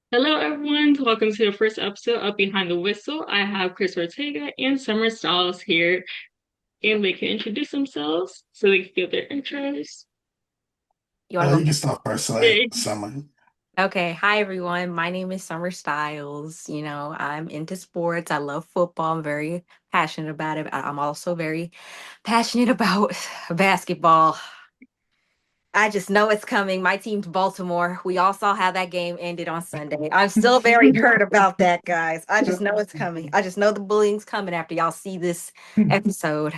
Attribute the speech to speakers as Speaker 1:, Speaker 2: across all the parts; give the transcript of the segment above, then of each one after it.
Speaker 1: Hello, everyone. Welcome to the first episode of Behind the Whistle. I have Chris Ortega and Summer Styles here, and they can introduce themselves so they can give their intros.
Speaker 2: You want to
Speaker 3: You
Speaker 2: go?
Speaker 3: can start first, like
Speaker 1: Okay.
Speaker 3: summer.
Speaker 2: Okay. Hi, everyone. My name is Summer Styles. I'm into sports. I love football. I'm very passionate about it. I'm also very passionate about basketball. I just know it's coming. My team's Baltimore. We all saw how that game ended on Sunday. I'm still very hurt about that, guys. I just know it's coming. I just know the bullying's coming after y'all see this episode.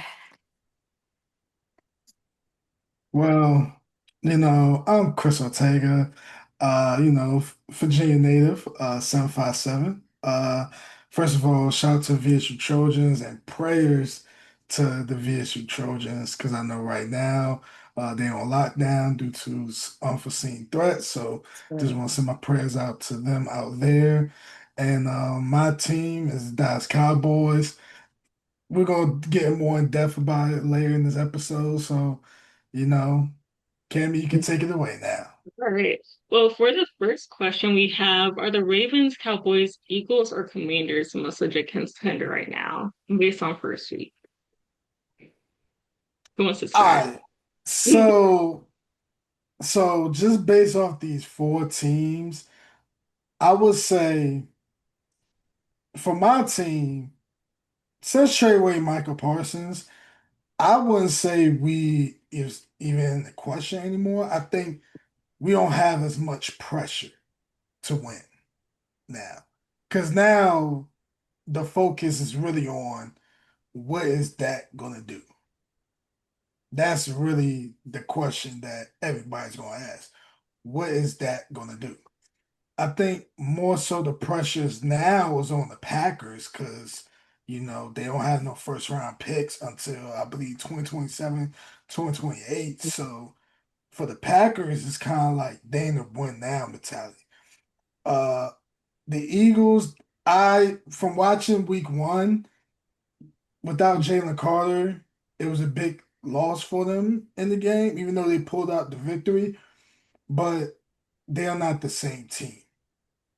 Speaker 3: Well, I'm Chris Ortega, Virginia native, 757. First of all, shout out to VSU Trojans and prayers to the VSU Trojans because I know right now they're on lockdown due to unforeseen threats. So just want to send my prayers out to them out there. And my team is the Dallas Cowboys. We're gonna get more in depth about it later in this episode. So, you know, Cami, you can take it away now.
Speaker 1: All right. Well, for the first question we have, are the Ravens, Cowboys, Eagles, or Commanders the most legit contender right now, based on first week? Who wants to
Speaker 3: All
Speaker 1: start?
Speaker 3: right. So just based off these four teams, I would say for my team, since trade away Michael Parsons, I wouldn't say we is even a question anymore. I think we don't have as much pressure to win now. Because now the focus is really on what is that going to do? That's really the question that everybody's going to ask. What is that going to do? I think more so the pressures now is on the Packers because, they don't have no first round picks until I believe 2027, 2028. So for the Packers, it's kind of like they in the win now mentality. Uh, the Eagles, from watching week one, without Jalen Carter, it was a big loss for them in the game, even though they pulled out the victory. But they are not the same team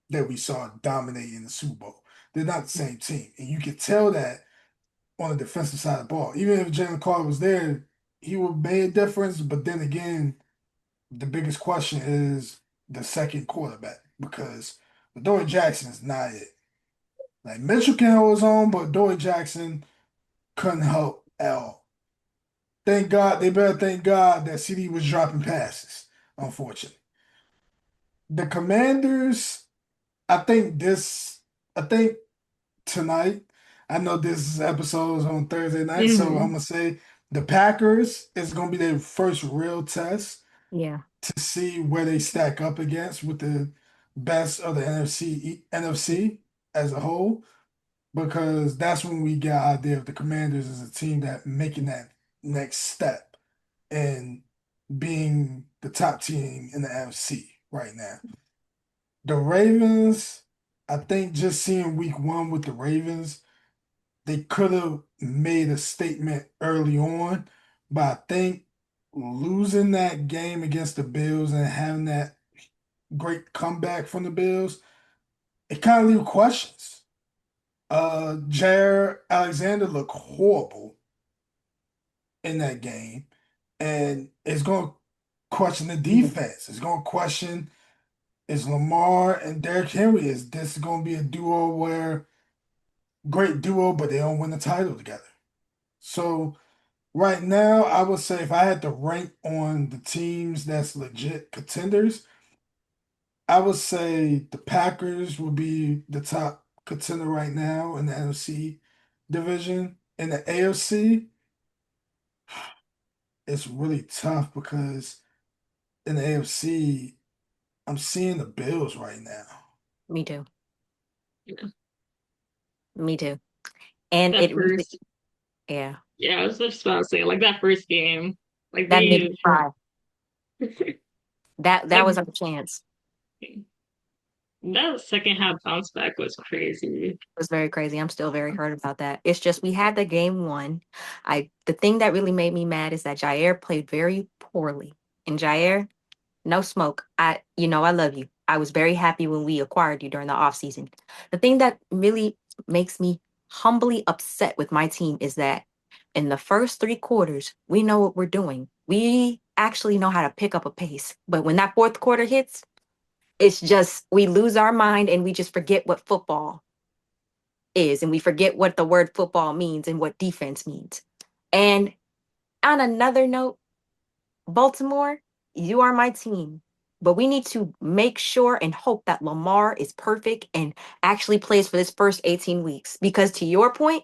Speaker 3: that we saw dominate in the Super Bowl. They're not the same team. And you could tell that on the defensive side of the ball. Even if Jalen Carter was there, he would make a difference. But then again, the biggest question is the second quarterback because Dory Jackson is not it. Like Mitchell can hold his own, but Dory Jackson couldn't help at all. Thank God, they better thank God that CD was dropping passes, unfortunately. The Commanders, I think I think tonight, I know this episode is on Thursday night, so I'm
Speaker 1: Mhm.
Speaker 3: gonna say the Packers is gonna be their first real test
Speaker 2: Yeah,
Speaker 3: to see where they stack up against with the best of the NFC as a whole, because that's when we get our idea of the Commanders as a team that making that next step and being the top team in the NFC right now. The Ravens, I think just seeing week one with the Ravens, they could have made a statement early on, but I think losing that game against the Bills and having that great comeback from the Bills, it kind of leaves questions. Jair Alexander looked horrible in that game, and it's going to question the defense. It's going to question is Lamar and Derrick Henry. Is this going to be a duo where great duo, but they don't win the title together? So right now, I would say if I had to rank on the teams that's legit contenders, I would say the Packers would be the top contender right now in the NFC division. In the AFC, it's really tough because in the AFC, I'm seeing the Bills right now.
Speaker 2: me too.
Speaker 1: Yeah.
Speaker 2: Me too. And
Speaker 1: That
Speaker 2: it really,
Speaker 1: first,
Speaker 2: yeah,
Speaker 1: yeah, I was just about to say, like that first game, like
Speaker 2: that made me
Speaker 1: they,
Speaker 2: cry. That
Speaker 1: like
Speaker 2: was our chance.
Speaker 1: that second half bounce back was crazy.
Speaker 2: Was very crazy. I'm still very hurt about that. It's just we had the game won. The thing that really made me mad is that Jair played very poorly. And Jair, no smoke. I love you. I was very happy when we acquired you during the offseason. The thing that really makes me humbly upset with my team is that in the first 3 quarters, we know what we're doing. We actually know how to pick up a pace. But when that fourth quarter hits, it's just we lose our mind and we just forget what football is and we forget what the word football means and what defense means. And on another note, Baltimore, you are my team. But we need to make sure and hope that Lamar is perfect and actually plays for this first 18 weeks. Because to your point,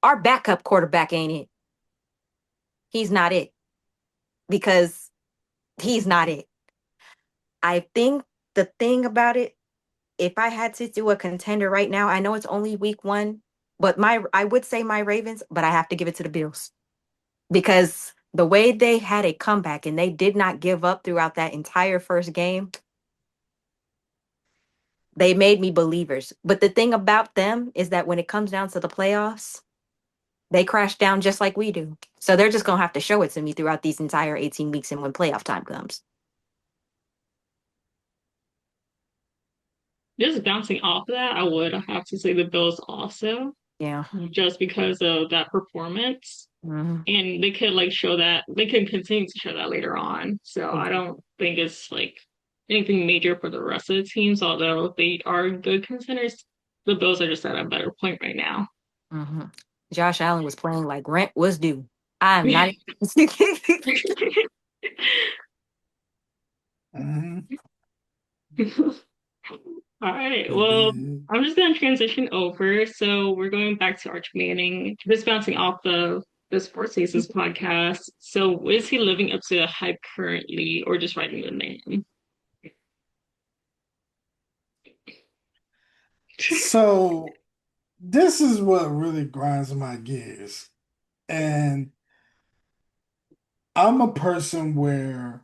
Speaker 2: our backup quarterback ain't it. He's not it. Because he's not it. I think the thing about it, if I had to do a contender right now, I know it's only week 1, but I would say my Ravens, but I have to give it to the Bills. Because the way they had a comeback and they did not give up throughout that entire first game, they made me believers. But the thing about them is that when it comes down to the playoffs, they crash down just like we do. So they're just going to have to show it to me throughout these entire 18 weeks and when playoff time comes.
Speaker 1: Just bouncing off of that, I would have to say the Bills also,
Speaker 2: Yeah.
Speaker 1: just because of that performance.
Speaker 2: Mm-hmm.
Speaker 1: And they could like show that they can continue to show that later on. So I don't think it's like anything major for the rest of the teams, although they are good contenders. The Bills are just at a better point right now.
Speaker 2: Mm-hmm. Josh Allen was playing like rent was due. I'm not.
Speaker 3: Mhm.
Speaker 1: All right.
Speaker 3: It
Speaker 1: Well,
Speaker 3: did.
Speaker 1: I'm just going to transition over. So we're going back to Arch Manning, just bouncing off the Sports Cases podcast. So is he living up to the hype currently, or just writing the name?
Speaker 3: So this is what really grinds my gears. And I'm a person where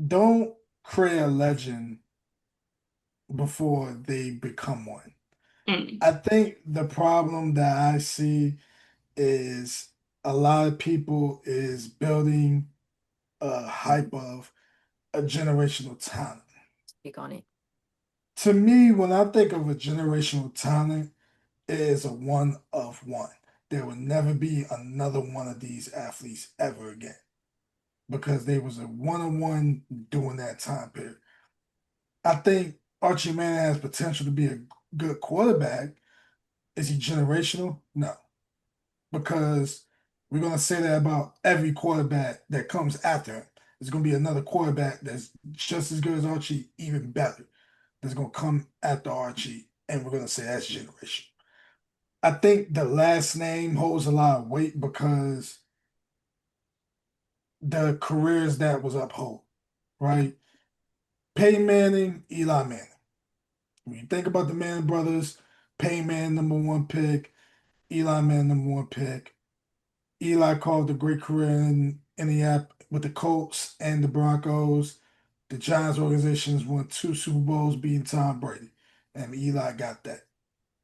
Speaker 3: don't create a legend before they become one.
Speaker 1: Mm,
Speaker 3: I think the problem that I see is a lot of people is building a hype of a generational talent.
Speaker 2: Speak on it.
Speaker 3: To me, when I think of a generational talent, it is a one of one. There will never be another one of these athletes ever again because they was a one-on-one during that time period. I think Archie Manning has potential to be a good quarterback. Is he generational? No, because we're gonna say that about every quarterback that comes after him. There's gonna be another quarterback that's just as good as Archie, even better. That's gonna come after Archie, and we're gonna say that's generational. I think the last name holds a lot of weight because the careers that was uphold, right? Peyton Manning, Eli Manning. When you think about the Manning brothers, Peyton Manning, #1 pick, Eli Manning, #1 pick. Eli carved a great career in Indianapolis with the Colts and the Broncos. The Giants organizations won 2 Super Bowls beating Tom Brady, and Eli got that.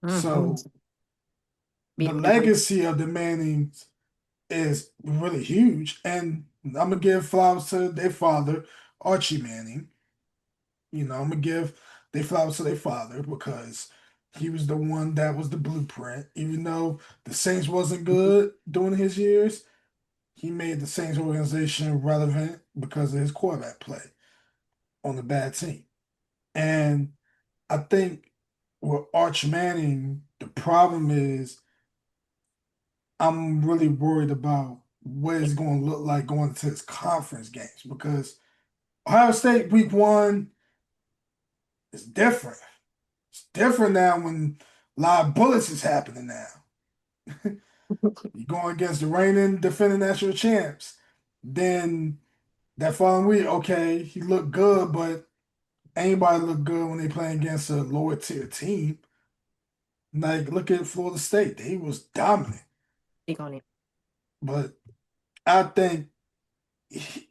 Speaker 2: Mm-hmm.
Speaker 3: So the
Speaker 2: Beat him to great.
Speaker 3: legacy of the Mannings is really huge. And I'm gonna give flowers to their father, Archie Manning. I'm gonna give their flowers to their father because he was the one that was the blueprint. Even though the Saints wasn't good during his years, he made the Saints organization relevant because of his quarterback play on the bad team. And I think with Arch Manning, the problem is I'm really worried about what it's going to look like going into his conference games because Ohio State week 1 is different. It's different now when a lot of bullets is happening now. You're going against the reigning defending national champs. Then that following week, okay, he looked good, but anybody look good when they playing against a lower tier team. Like, look at Florida State. They was dominant.
Speaker 2: Speak on it.
Speaker 3: But I think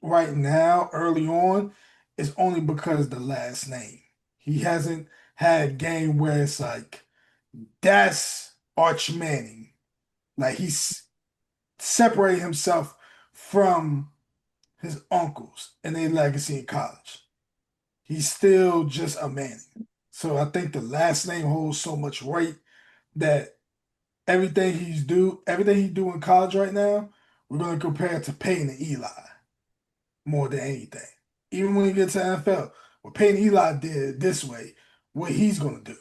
Speaker 3: right now, early on, it's only because the last name. He hasn't had a game where it's like, that's Arch Manning. Like, he's separated himself from his uncles and their legacy in college. he's still just a Manning. So I think the last name holds so much weight that everything he do in college right now, we're gonna compare it to Peyton and Eli more than anything. Even when he gets to NFL, what Peyton and Eli did this way, what he's gonna do.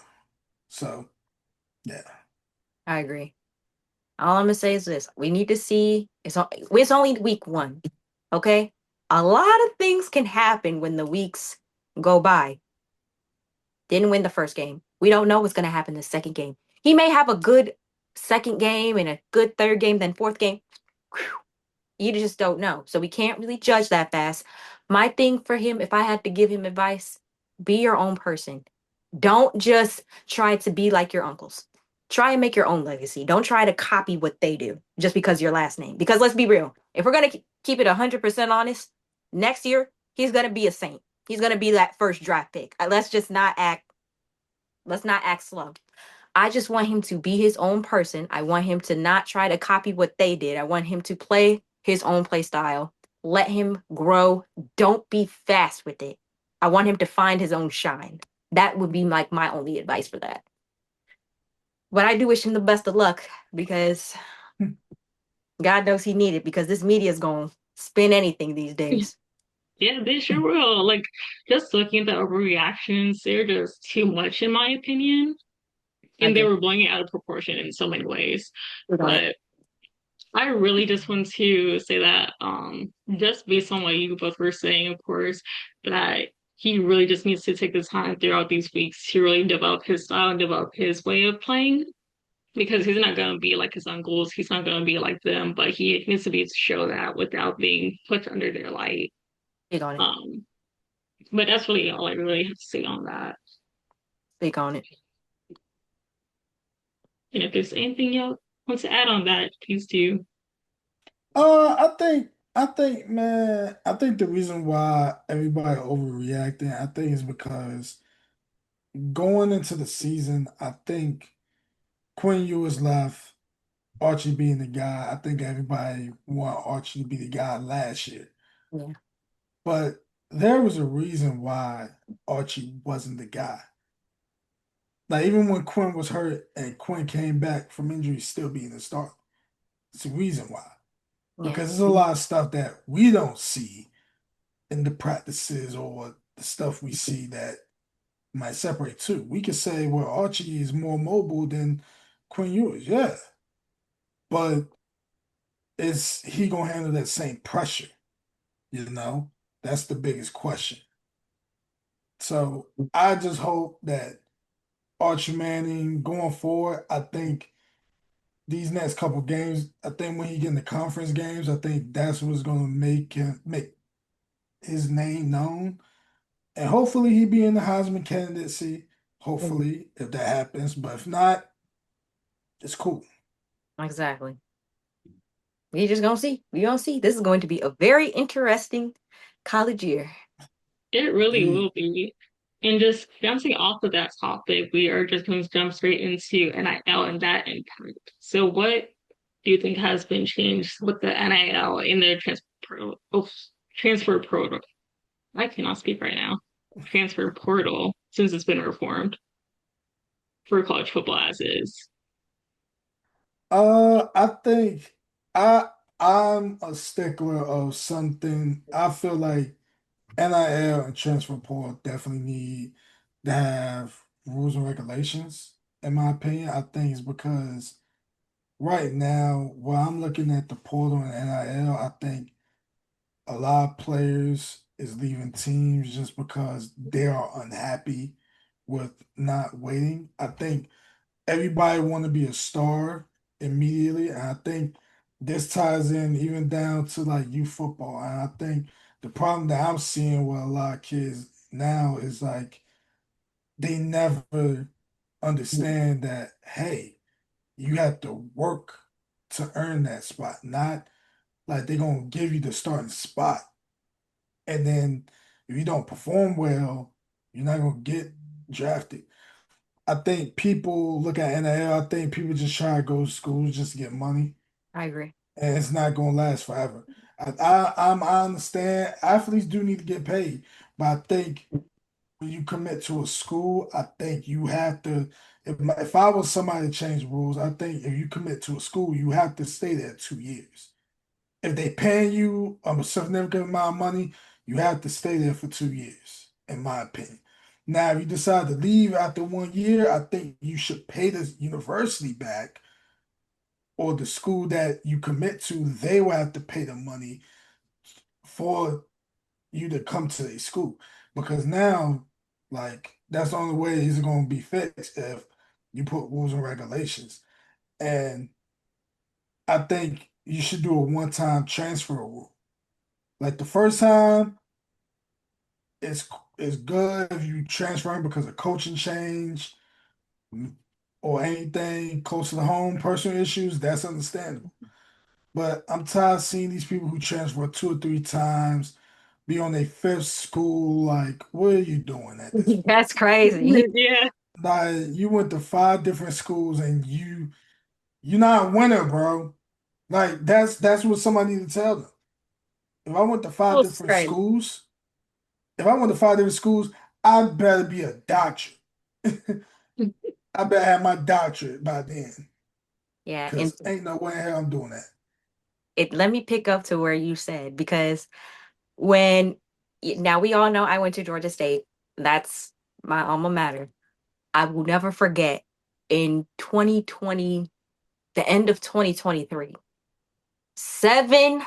Speaker 3: So yeah.
Speaker 2: I agree. All I'm gonna say is this: we need to see. It's only week one, okay? A lot of things can happen when the weeks go by. Didn't win the first game. We don't know what's gonna happen the second game. He may have a good second game and a good third game, then fourth game. You just don't know. So we can't really judge that fast. My thing for him, if I had to give him advice, be your own person. Don't just try to be like your uncles. Try and make your own legacy. Don't try to copy what they do just because your last name. Because let's be real, if we're going to keep it 100% honest, next year, he's going to be a saint. He's going to be that first draft pick. Let's not act slow. I just want him to be his own person. I want him to not try to copy what they did. I want him to play his own play style. Let him grow. Don't be fast with it. I want him to find his own shine. That would be like my only advice for that. But I do wish him the best of luck because God knows he needed because this media is going to spin anything these days.
Speaker 1: Yeah, they sure will. Like, just looking at the overreactions, they're just too much, in my opinion.
Speaker 2: I
Speaker 1: And they
Speaker 2: agree.
Speaker 1: were blowing it out of proportion in so many ways.
Speaker 2: Good on it.
Speaker 1: But I really just want to say that, just based on what you both were saying, of course, that he really just needs to take the time throughout these weeks to really develop his style and develop his way of playing. Because he's not going to be like his uncles, he's not going to be like them, but he needs to be able to show that without being put under their light.
Speaker 2: Big on it.
Speaker 1: But that's really all I really have to say on that.
Speaker 2: Big on it.
Speaker 1: And if there's anything y'all want to add on that, please do.
Speaker 3: I think the reason why everybody overreacting, I think is because going into the season, I think Quinn Ewers left, Archie being the guy. I think everybody wanted Archie to be the guy last year.
Speaker 2: Yeah.
Speaker 3: But there was a reason why Archie wasn't the guy. Like even when Quinn was hurt and Quinn came back from injury, still being the start. It's the reason why.
Speaker 2: Yeah.
Speaker 3: Because there's a lot of stuff that we don't see in the practices or the stuff we see that might separate too. We could say, well, Archie is more mobile than Quinn Ewers, yeah. But is he gonna handle that same pressure? You know, that's the biggest question. So I just hope that Archie Manning going forward, I think these next couple games, I think when he get in the conference games, I think that's what's gonna make his name known. And hopefully he be in the Heisman candidacy. Hopefully, if that happens. But if not, it's cool.
Speaker 2: Exactly. We just gonna see. We gonna see. This is going to be a very interesting college year.
Speaker 1: It really
Speaker 3: Indeed.
Speaker 1: will be. And just bouncing off of that topic, we are just going to jump straight into NIL and that impact. So, what do you think has been changed with the NIL in the transfer portal? I cannot speak right now. Transfer portal since it's been reformed for college football as is.
Speaker 3: I think I I'm a stickler of something. I feel like NIL and transfer portal definitely need to have rules and regulations. In my opinion, I think it's because right now, while I'm looking at the portal and NIL, I think a lot of players is leaving teams just because they are unhappy with not waiting. I think everybody want to be a star immediately, and I think this ties in even down to like youth football. And I think the problem that I'm seeing with a lot of kids now is like they never understand that hey, you have to work to earn that spot, not like they're gonna give you the starting spot. And then if you don't perform well, you're not gonna get drafted. I think people look at NIL, I think people just try to go to school just to get money,
Speaker 2: I agree.
Speaker 3: and it's not gonna last forever. I understand athletes do need to get paid, but I think when you commit to a school, I think you have to. If I was somebody to change the rules, I think if you commit to a school, you have to stay there 2 years. If they paying you a significant amount of money, you have to stay there for 2 years, in my opinion. Now, if you decide to leave after 1 year, I think you should pay the university back or the school that you commit to, they will have to pay the money for you to come to a school. Because now, like, that's the only way it's going to be fixed if you put rules and regulations. And I think you should do a one-time transfer rule. Like the first time, it's it's good if you transfer because of coaching change or anything close to the home, personal issues, that's understandable. But I'm tired of seeing these people who transfer 2 or 3 times, be on their fifth school. Like, what are you doing at this point?
Speaker 2: That's crazy.
Speaker 1: Yeah.
Speaker 3: Like, you went to 5 different schools and you're not a winner, bro. Like, that's what somebody need to tell them. If I went to five
Speaker 2: That's
Speaker 3: different
Speaker 2: crazy.
Speaker 3: schools, if I went to 5 different schools, I better be a doctor. I better have my doctorate by then,
Speaker 2: Yeah, and
Speaker 3: because ain't no way in hell I'm doing that.
Speaker 2: it let me pick up to where you said because when now we all know I went to Georgia State. That's my alma mater. I will never forget in 2020, the end of 2023, seven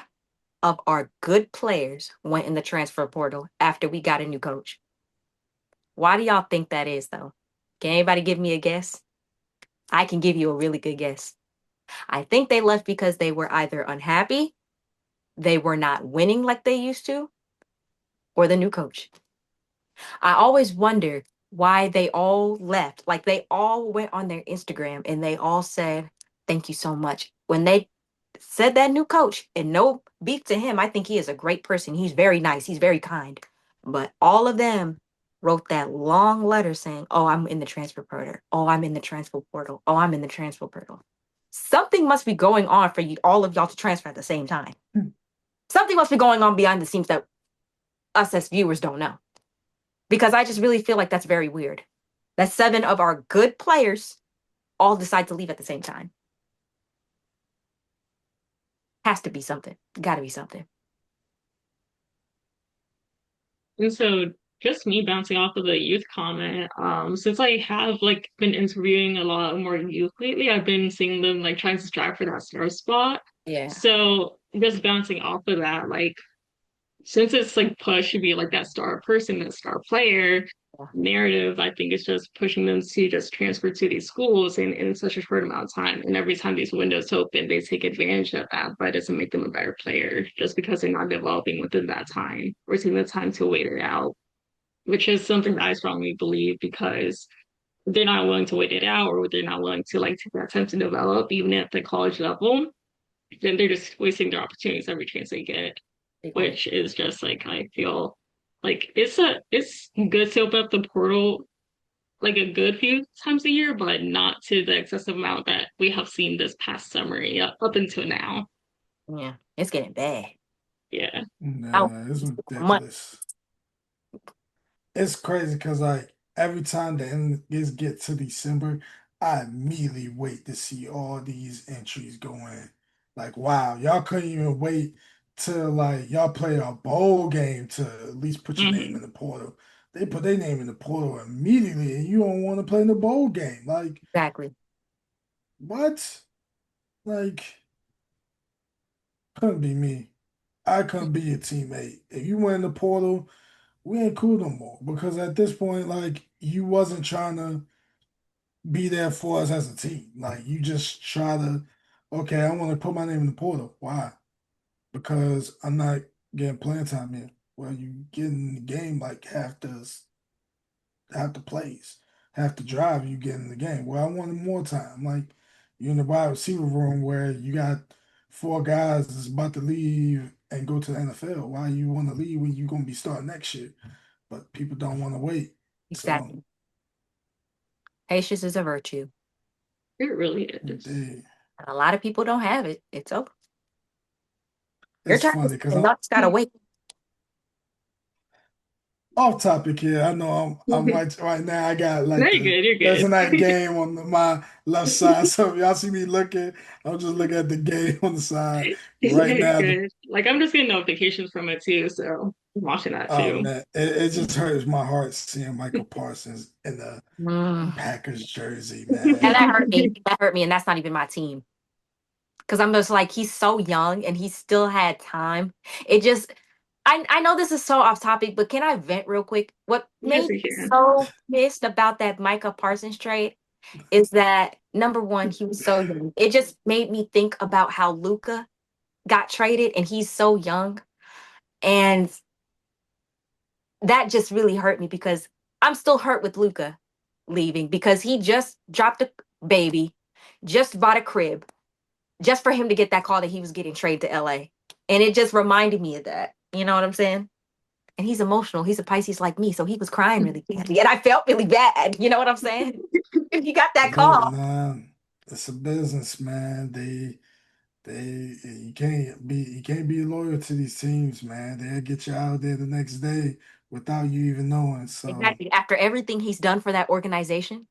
Speaker 2: of our good players went in the transfer portal after we got a new coach. Why do y'all think that is, though? Can anybody give me a guess? I can give you a really good guess. I think they left because they were either unhappy, they were not winning like they used to, or the new coach. I always wonder why they all left. Like they all went on their Instagram and they all said, thank you so much. When they said that new coach, and no beef to him, I think he is a great person. He's very nice, he's very kind. But all of them wrote that long letter saying, oh, I'm in the transfer portal. Oh, I'm in the transfer portal. Oh, I'm in the transfer portal. Something must be going on for you, all of y'all to transfer at the same time. Something must be going on behind the scenes that us as viewers don't know. Because I just really feel like that's very weird. That seven of our good players all decide to leave at the same time. Has to be something. Got to be something.
Speaker 1: And so just me bouncing off of the youth comment, since I have like been interviewing a lot more youth lately, I've been seeing them like trying to strive for that star spot.
Speaker 2: Yeah.
Speaker 1: So just bouncing off of that, like since it's like pushed to be like that star person, that star player narrative, I think it's just pushing them to just transfer to these schools in such a short amount of time. And every time these windows open, they take advantage of that, but it doesn't make them a better player just because they're not developing within that time or taking the time to wait it out, which is something that I strongly believe because they're not willing to wait it out or they're not willing to like take that time to develop even at the college level, then they're just wasting their opportunities every chance they get, which is just like I feel like it's good to open up the portal like a good few times a year, but not to the excessive amount that we have seen this past summer, yeah, up until now.
Speaker 2: Yeah. It's getting bad.
Speaker 1: Yeah.
Speaker 2: Oh,
Speaker 3: Nah, it's
Speaker 2: month.
Speaker 3: ridiculous. It's crazy because like every time the end get to December, I immediately wait to see all these entries go in. Like, wow, y'all couldn't even wait till like y'all play a bowl game to at least put your name
Speaker 1: Hmm.
Speaker 3: in the portal. They put their name in the portal immediately, and you don't want to play in the bowl game. Like,
Speaker 2: Exactly.
Speaker 3: what? Like, couldn't be me. I couldn't be your teammate. If you went in the portal, we ain't cool no more. Because at this point, like, you wasn't trying to be there for us as a team. Like you just try to, okay, I want to put my name in the portal. Why? Because I'm not getting playing time here. Well, you get in the game like half the plays, half the drive you get in the game. Well, I wanted more time. Like you're in the wide receiver room where you got 4 guys that's about to leave and go to the NFL. Why you want to leave when you're gonna be starting next year? But people don't want to wait. So
Speaker 2: Exactly. Patience is a virtue.
Speaker 1: It really is.
Speaker 3: they
Speaker 2: A lot of people don't have it. It's over. Your
Speaker 3: it's
Speaker 2: turn.
Speaker 3: funny because
Speaker 2: And
Speaker 3: I
Speaker 2: y'all just gotta wait.
Speaker 3: off topic here. I know I'm right now. I got
Speaker 1: No,
Speaker 3: like
Speaker 1: you're
Speaker 3: the
Speaker 1: good. You're
Speaker 3: Thursday
Speaker 1: good.
Speaker 3: night game on my left side. So if y'all see me looking, I'm just looking at the game on the side. But right
Speaker 1: You're
Speaker 3: now,
Speaker 1: good. Like I'm just getting notifications from it too, so I'm watching that
Speaker 3: oh
Speaker 1: too.
Speaker 3: man, it just hurts my heart seeing Michael Parsons in the
Speaker 2: Mm.
Speaker 3: Packers jersey,
Speaker 2: And
Speaker 3: man.
Speaker 2: that hurt me. That hurt me, and that's not even my team. Because I'm just like, he's so young and he still had time. It just, I know this is so off topic, but can I vent real quick? What
Speaker 1: Yes,
Speaker 2: made
Speaker 1: you
Speaker 2: me
Speaker 1: can.
Speaker 2: so pissed about that Micah Parsons trade is that number one, he was so young. It just made me think about how Luca got traded and he's so young. And that just really hurt me because I'm still hurt with Luca leaving because he just dropped a baby, just bought a crib, just for him to get that call that he was getting traded to LA. And it just reminded me of that. You know what I'm saying? And he's emotional. He's a Pisces like me. So he was crying really badly. And I felt really bad. You know what I'm saying? If you got that
Speaker 3: Look,
Speaker 2: call.
Speaker 3: man, it's a business, man. They you can't be loyal to these teams, man. They'll get you out there the next day without you even knowing. So
Speaker 2: Exactly. After everything he's done for that organization,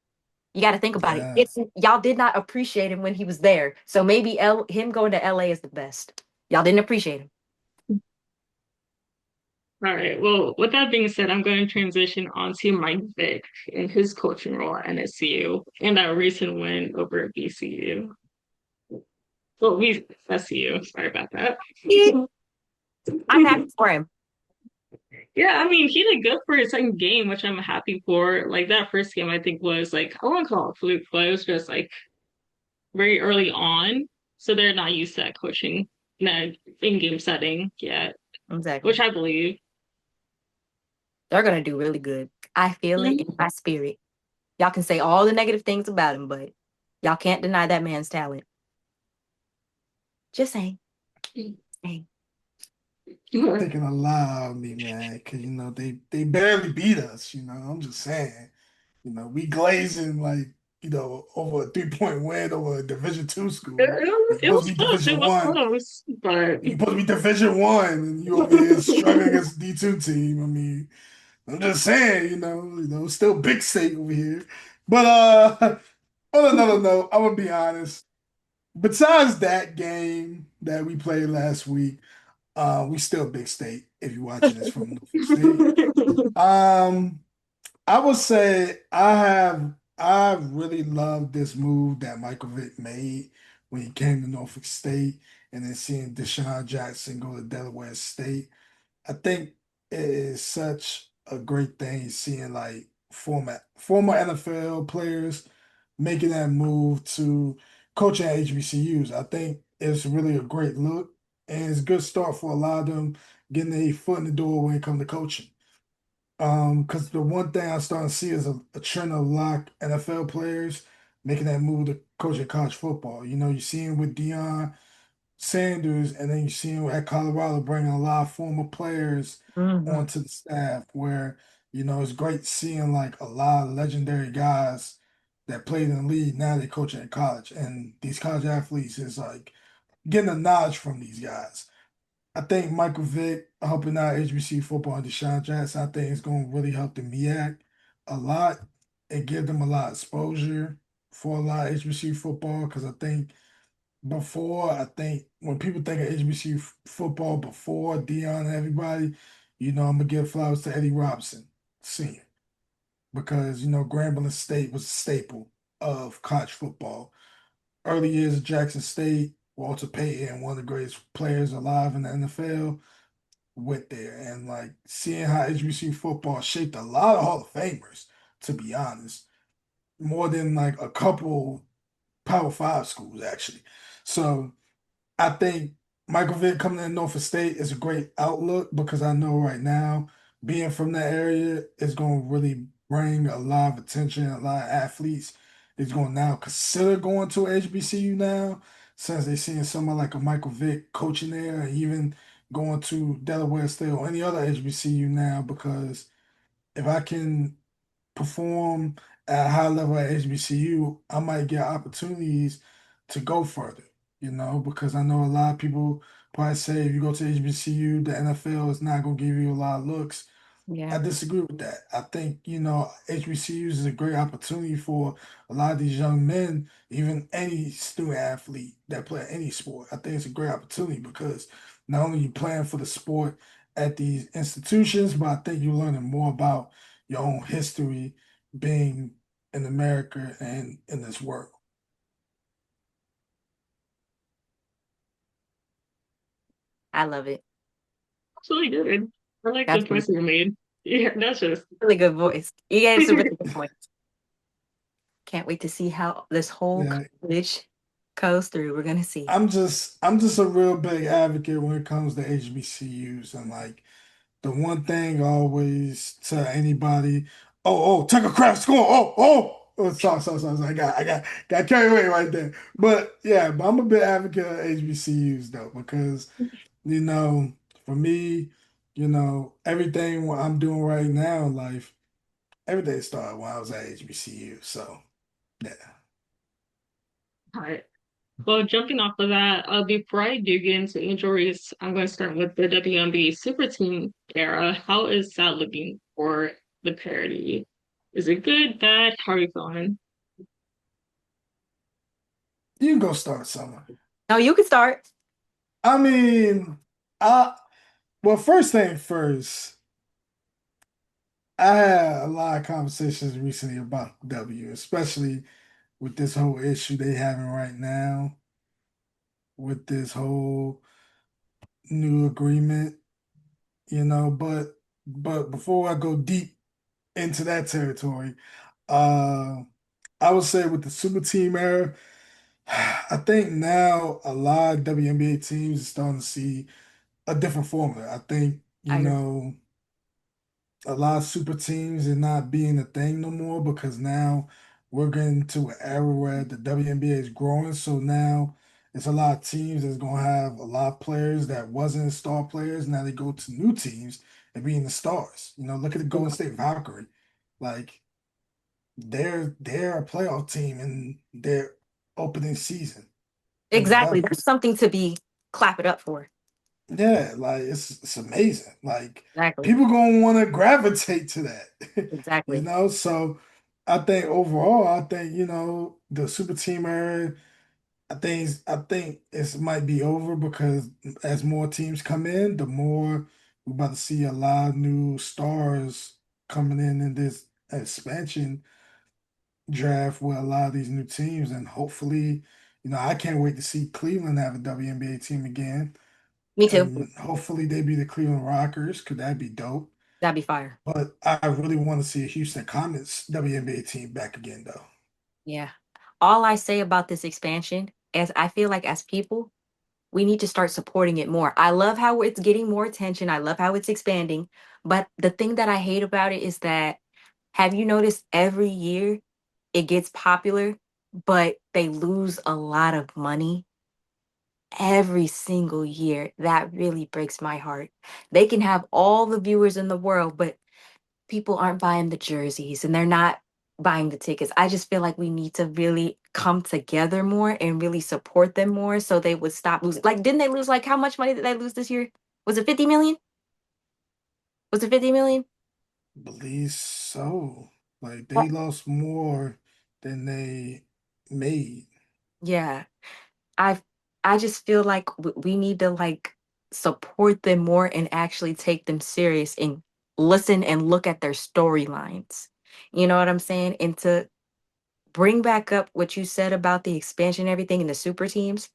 Speaker 2: you got to think about it.
Speaker 3: yeah.
Speaker 2: It's y'all did not appreciate him when he was there. So maybe him going to LA is the best. Y'all didn't appreciate him.
Speaker 1: All right. Well, with that being said, I'm going to transition on to Mike Vick and his coaching role at NSCU and that recent win over at BCU. Well, we SCU. Sorry about that.
Speaker 2: Yeah, I'm happy for him.
Speaker 1: Yeah, I mean, he did good for his second game, which I'm happy for. Like that first game, I think was like I won't call it a fluke, but it was just like very early on, so they're not used to that coaching in that in-game setting yet,
Speaker 2: Exactly.
Speaker 1: which I believe.
Speaker 2: They're gonna do really good. I feel it in
Speaker 1: Mhm.
Speaker 2: my spirit. Y'all can say all the negative things about him, but y'all can't deny that man's talent. Just saying. Saying.
Speaker 3: Thinking a lot out of me, man, because they barely beat us. I'm just saying. We glazing like over a 3-point win over a Division 2
Speaker 1: It,
Speaker 3: school.
Speaker 1: it,
Speaker 3: You're
Speaker 1: it
Speaker 3: supposed
Speaker 1: was
Speaker 3: to be
Speaker 1: close. It
Speaker 3: Division
Speaker 1: was
Speaker 3: One.
Speaker 1: close, but
Speaker 3: You're supposed to be Division 1, and you over here struggling against D2 team. I mean, I'm just saying. Still big state over here. But on another note, I'm gonna be honest. Besides that game that we played last week, we still big state. If you're watching this from Norfolk State. Um, I would say I really love this move that Michael Vick made when he came to Norfolk State and then seeing Deshaun Jackson go to Delaware State. I think it is such a great thing seeing like former NFL players making that move to coaching at HBCUs. I think it's really a great look and it's a good start for a lot of them getting their foot in the door when it comes to coaching. Because the one thing I'm starting to see is a trend of a lot of NFL players making that move to coaching college football. You see him with Deion Sanders, and then you see him at Colorado bringing a lot of former players
Speaker 2: Mhm.
Speaker 3: onto the staff. Where it's great seeing like a lot of legendary guys that played in the league now they're coaching at college, and these college athletes is like getting a nod from these guys. I think Michael Vick helping out HBC football and Deshaun Jackson, I think it's going to really help the MEAC a lot and give them a lot of exposure for a lot of HBC football. Because I think when people think of HBC football before Dion and everybody, I'm going to give flowers to Eddie Robinson, Sr. Because, Grambling State was a staple of college football. Early years of Jackson State, Walter Payton, one of the greatest players alive in the NFL, went there. And like seeing how HBC football shaped a lot of Hall of Famers, to be honest, more than like a couple Power 5 schools, actually. So I think Michael Vick coming in Norfolk State is a great outlook because I know right now, being from that area is going to really bring a lot of attention. A lot of athletes is going to now consider going to HBCU now, since they're seeing someone like a Michael Vick coaching there, and even going to Delaware State or any other HBCU now. Because if I can perform at a high level at HBCU, I might get opportunities to go further, because I know a lot of people probably say if you go to HBCU, the NFL is not going to give you a lot of looks. I
Speaker 2: Yeah,
Speaker 3: disagree with that. I think, HBCUs is a great opportunity for a lot of these young men, even any student athlete that play any sport. I think it's a great opportunity because not only you playing for the sport at these institutions, but I think you're learning more about your own history being in America and in this world.
Speaker 2: I love it.
Speaker 1: That's really good. I like the
Speaker 2: That's really,
Speaker 1: choice you made. Yeah, that's just
Speaker 2: really good voice. You gave some really good points. Can't wait to see how this whole
Speaker 3: Yeah,
Speaker 2: college goes through. We're gonna see.
Speaker 3: I'm just a real big advocate when it comes to HBCUs and like the one thing I always tell anybody, take a crap score. Sorry. Got carried away right there. But yeah, but I'm a big advocate of HBCUs though, because, you know, for me, everything what I'm doing right now in life, everything started when I was at HBCU. So yeah.
Speaker 1: all right. Well, jumping off of that, before I do get into injuries, I'm going to start with the WNBA super team era. How is that looking for the parity? Is it good, bad? How are you feeling?
Speaker 3: You can go start summer.
Speaker 2: No, you can start.
Speaker 3: I mean, I well, first thing first. I had a lot of conversations recently about W, especially with this whole issue they having right now with this whole new agreement, but before I go deep into that territory, uh I would say with the super team era, I think now a lot of WNBA teams are starting to see a different formula. I think,
Speaker 2: I agree.
Speaker 3: a lot of super teams are not being a thing no more because now we're getting to an era where the WNBA is growing. So now it's a lot of teams that's gonna have a lot of players that wasn't star players. Now they go to new teams and being the stars. Look at the Golden State Valkyrie. Like they're a playoff team in their opening season in the
Speaker 2: Exactly.
Speaker 3: W.
Speaker 2: There's something to be clap it up for.
Speaker 3: Yeah, like it's amazing. Like
Speaker 2: Exactly.
Speaker 3: people gonna want to gravitate to that,
Speaker 2: Exactly.
Speaker 3: So I think overall, I think the super team era. I think it might be over because as more teams come in, the more we're about to see a lot of new stars coming in this expansion draft with a lot of these new teams, and hopefully, I can't wait to see Cleveland have a WNBA team again.
Speaker 2: Me too.
Speaker 3: And hopefully they be the Cleveland Rockers. Could that be dope?
Speaker 2: That'd be fire.
Speaker 3: But I really want to see a Houston Comets WNBA team back again, though.
Speaker 2: Yeah. All I say about this expansion is I feel like as people, we need to start supporting it more. I love how it's getting more attention. I love how it's expanding. But the thing that I hate about it is that have you noticed every year it gets popular, but they lose a lot of money every single year? That really breaks my heart. They can have all the viewers in the world, but people aren't buying the jerseys and they're not buying the tickets. I just feel like we need to really come together more and really support them more so they would stop losing. Like, didn't they lose like how much money did they lose this year? Was it 50 million? Was it 50 million?
Speaker 3: Believe so. Like
Speaker 2: Well,
Speaker 3: they lost more than they made.
Speaker 2: yeah. I I just feel like we need to like support them more and actually take them serious and listen and look at their storylines. You know what I'm saying? And to bring back up what you said about the expansion and everything and the super teams.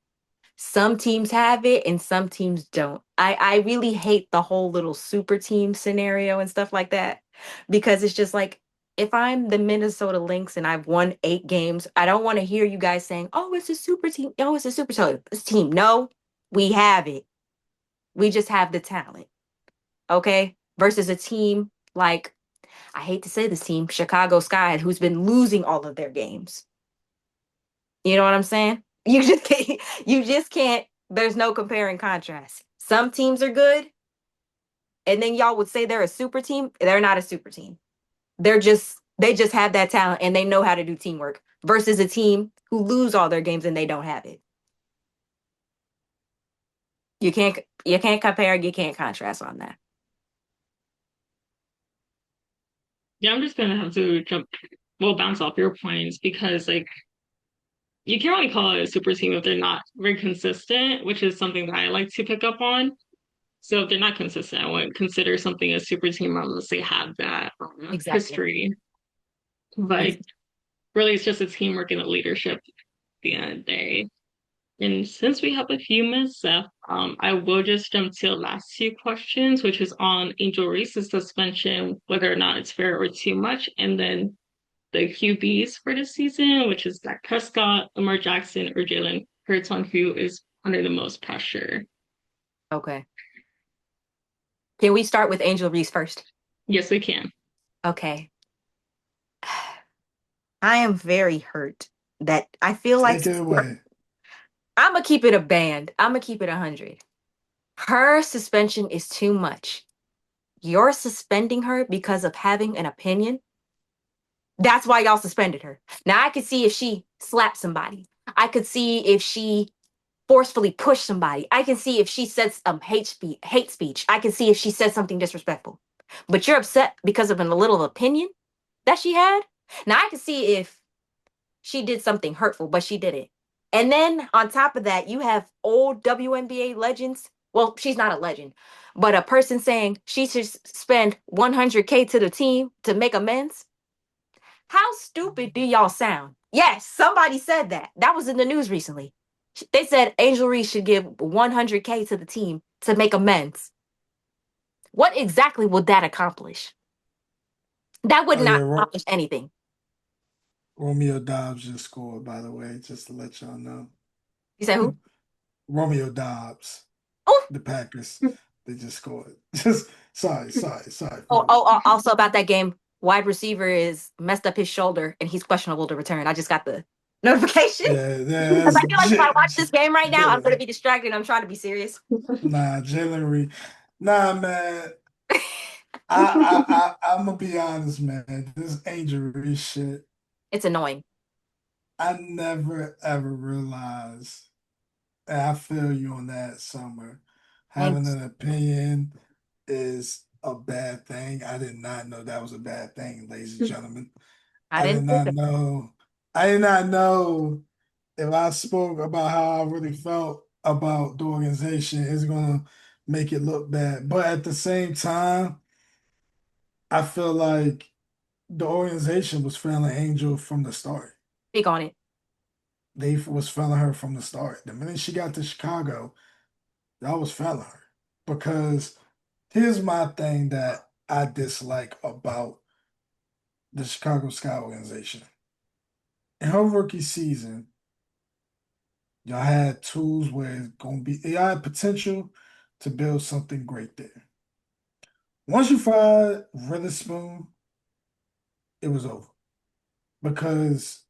Speaker 2: Some teams have it and some teams don't. I really hate the whole little super team scenario and stuff like that because it's just like if I'm the Minnesota Lynx and I've won 8 games, I don't want to hear you guys saying, "Oh, it's a super team. Oh, it's a super team." No, we have it. We just have the talent. Okay, versus a team like I hate to say this team, Chicago Sky, who's been losing all of their games. You know what I'm saying? You just can't, there's no comparing contrast. Some teams are good, and then y'all would say they're a super team. They're not a super team. They just have that talent and they know how to do teamwork versus a team who lose all their games and they don't have it. You can't compare, you can't contrast on that.
Speaker 1: Yeah, I'm just gonna have to bounce off your points because like you can't really call it a super team if they're not very consistent, which is something that I like to pick up on. So if they're not consistent, I wouldn't consider something a super team unless they have that
Speaker 2: Exactly.
Speaker 1: history. But really, it's just a teamwork and a leadership at the end of the day. And since we have a few minutes left, I will just jump to the last two questions, which is on Angel Reese's suspension, whether or not it's fair or too much, and then the QBs for this season, which is Dak Prescott, Lamar Jackson, or Jalen Hurts on who is under the most pressure.
Speaker 2: Okay. Can we start with Angel Reese first?
Speaker 1: Yes, we can.
Speaker 2: Okay. I am very hurt that I feel like
Speaker 3: Take it away.
Speaker 2: I'm gonna keep it a band. I'm gonna keep it 100. Her suspension is too much. You're suspending her because of having an opinion. That's why y'all suspended her. Now I could see if she slapped somebody. I could see if she forcefully pushed somebody. I can see if she said hate speech. I can see if she said something disrespectful. But you're upset because of a little opinion that she had. Now I can see if she did something hurtful, but she didn't. And then on top of that, you have old WNBA legends. Well, she's not a legend, but a person saying she should spend 100K to the team to make amends. How stupid do y'all sound? Yes, somebody said that. That was in the news recently. They said Angel Reese should give 100K to the team to make amends. What exactly would that accomplish? That would
Speaker 3: Oh yeah,
Speaker 2: not accomplish anything.
Speaker 3: Romeo Dobbs just scored, by the way, just to let y'all know.
Speaker 2: You say who?
Speaker 3: Romeo Dobbs,
Speaker 2: Oh,
Speaker 3: the Packers, they just scored. Just sorry
Speaker 2: oh,
Speaker 3: for
Speaker 2: oh, also about that game, wide receiver is messed up his shoulder and he's questionable to return. I just got the notification.
Speaker 3: yeah,
Speaker 2: Because
Speaker 3: that's
Speaker 2: I feel like if I watch this game right now, I'm going to be distracted. I'm trying to be serious.
Speaker 3: nah, Jalen Reed. Nah, man. I'm gonna be honest, man. This Angel Reese shit,
Speaker 2: It's annoying.
Speaker 3: I never ever realized, and I feel you on that, Summer.
Speaker 2: And
Speaker 3: Having an opinion is a bad thing. I did not know that was a bad thing, ladies and gentlemen.
Speaker 2: I
Speaker 3: I did
Speaker 2: didn't
Speaker 3: not
Speaker 2: either.
Speaker 3: know. I did not know if I spoke about how I really felt about the organization, it's gonna make it look bad. But at the same time, I feel like the organization was failing Angel from the start.
Speaker 2: Speak on it.
Speaker 3: They was failing her from the start. The minute she got to Chicago, y'all was failing her. Because here's my thing that I dislike about the Chicago Sky organization. In her rookie season, y'all had tools where it's gonna be y'all had potential to build something great there. Once you fired Witherspoon, it was over. Because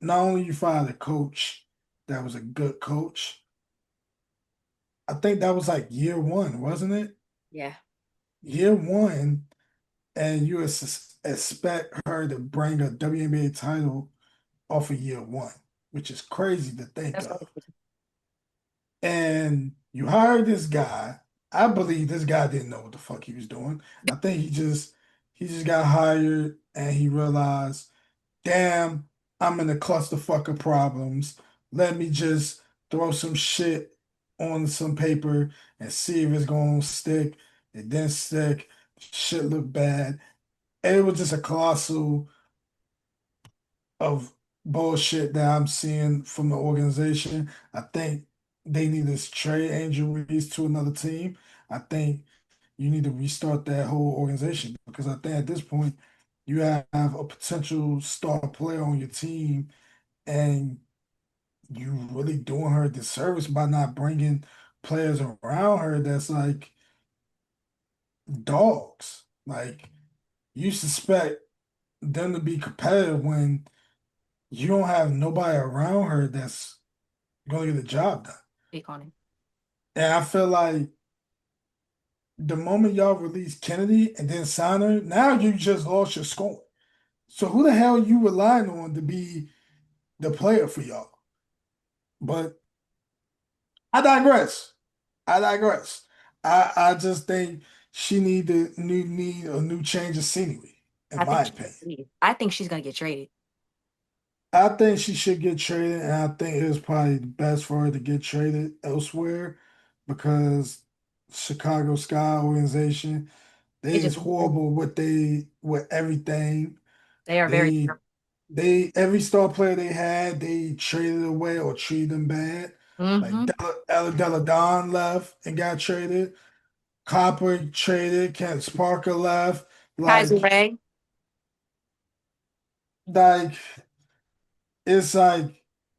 Speaker 3: not only you fired a coach that was a good coach, I think that was like year one, wasn't it?
Speaker 2: Yeah,
Speaker 3: Year one, and you expect her to bring a WNBA title off of year one, which is crazy to think
Speaker 2: that's
Speaker 3: of.
Speaker 2: what it is.
Speaker 3: And you hired this guy. I believe this guy didn't know what the fuck he was doing. I think he just got hired and he realized, damn, I'm in a clusterfuck of problems. Let me just throw some shit on some paper and see if it's gonna stick. It didn't stick. Shit looked bad. And it was just a colossal of bullshit that I'm seeing from the organization. I think they need to trade Angel Reese to another team. I think you need to restart that whole organization because I think at this point you have a potential star player on your team and you really doing her a disservice by not bringing players around her that's like dogs. Like you suspect them to be competitive when you don't have nobody around her that's going to get the job done.
Speaker 2: Speak on it.
Speaker 3: And I feel like the moment y'all release Kennedy and then sign her, now you just lost your score. So who the hell you relying on to be the player for y'all? But I digress. I digress. I just think she need a new change of scenery. in
Speaker 2: I
Speaker 3: my
Speaker 2: think
Speaker 3: opinion.
Speaker 2: I think she's gonna get traded.
Speaker 3: I think she should get traded, and I think it was probably best for her to get traded elsewhere because Chicago Sky organization, they
Speaker 2: It just
Speaker 3: is horrible with everything.
Speaker 2: they are very.
Speaker 3: They every star player they had, they traded away or treated them bad. Like
Speaker 2: Mm-hmm.
Speaker 3: Della Don left and got traded. Copper traded. Kent Parker left.
Speaker 2: Kaiser
Speaker 3: Like,
Speaker 2: Ray.
Speaker 3: like it's like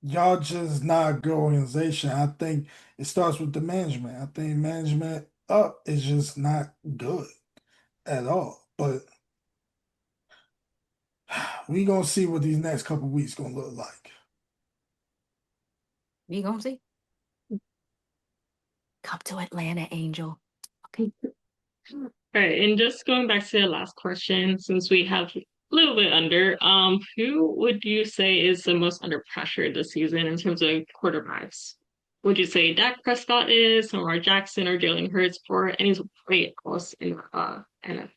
Speaker 3: y'all just not a good organization. I think it starts with the management. I think management up is just not good at all. But we gonna see what these next couple weeks gonna look like.
Speaker 2: We gonna see. Come to Atlanta, Angel. Okay.
Speaker 1: All right, and just going back to the last question, since we have a little bit under, who would you say is the most under pressure this season in terms of quarterbacks? Would you say Dak Prescott is, Lamar Jackson, or Jalen Hurts, or anybody else in NFL?